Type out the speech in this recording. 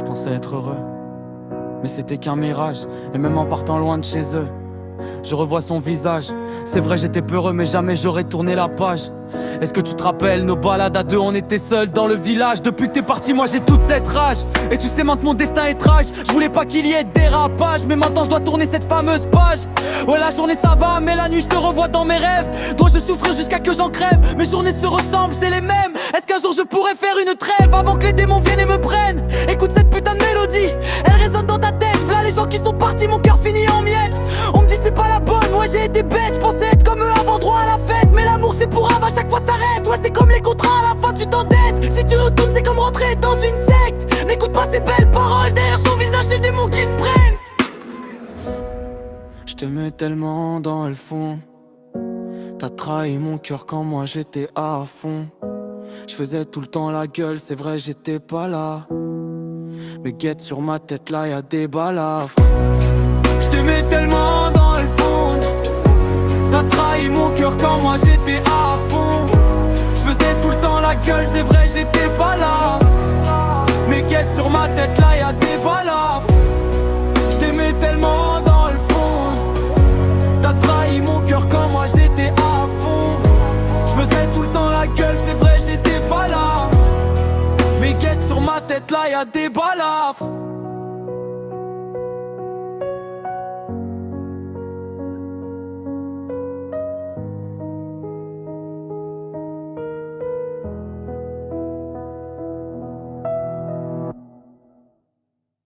je pensais être heureux. Mais c'était qu'un mirage, et même en partant loin de chez eux, je revois son visage. C'est vrai j'étais peureux mais jamais j'aurais tourné la page. Est-ce que tu te rappelles nos balades à deux, on était seuls dans le village. Depuis que t'es parti moi j'ai toute cette rage. Et tu sais maintenant mon destin est tragique. Je voulais pas qu'il y ait de dérapage, mais maintenant je dois tourner cette fameuse page. Ouais la journée ça va, mais la nuit je te revois dans mes rêves. Dois-je souffrir jusqu'à que j'en crève? Mes journées se ressemblent, c'est les mêmes. Est-ce qu'un jour je pourrais faire une trêve avant que les démons viennent et me prennent? Écoute cette putain de mélodie, elle résonne dans ta tête. V'là les gens qui sont partis, mon cœur finit en miettes. On me dit c'est pas la bonne, moi j'ai été bête. Je pensais être comme eux avant droit à la fête. Mais l'amour c'est pour rave, à chaque fois s'arrête. Ouais c'est comme les contrats, à la fin tu t'endettes. Si tu retournes c'est comme rentrer dans une secte. N'écoute pas ces belles paroles, derrière son visage c'est le démon qui te prennent. Je t'aimais tellement dans le fond. T'as trahi mon cœur quand moi j'étais à fond. Je faisais tout le temps la gueule, c'est vrai j'étais pas là. Mais guette sur ma tête là y'a des balafres. Je t'aimais tellement dans le fond. T'as trahi mon cœur quand moi j'étais à fond. Je faisais tout le temps la gueule, c'est vrai j'étais pas là. Mais guette sur ma tête là y'a des balafres. Je t'aimais tellement dans le fond. T'as trahi mon cœur quand moi j'étais à fond. Je faisais tout le temps la gueule, c'est vrai j'étais pas là. Mais guette sur ma tête là y'a des balafres.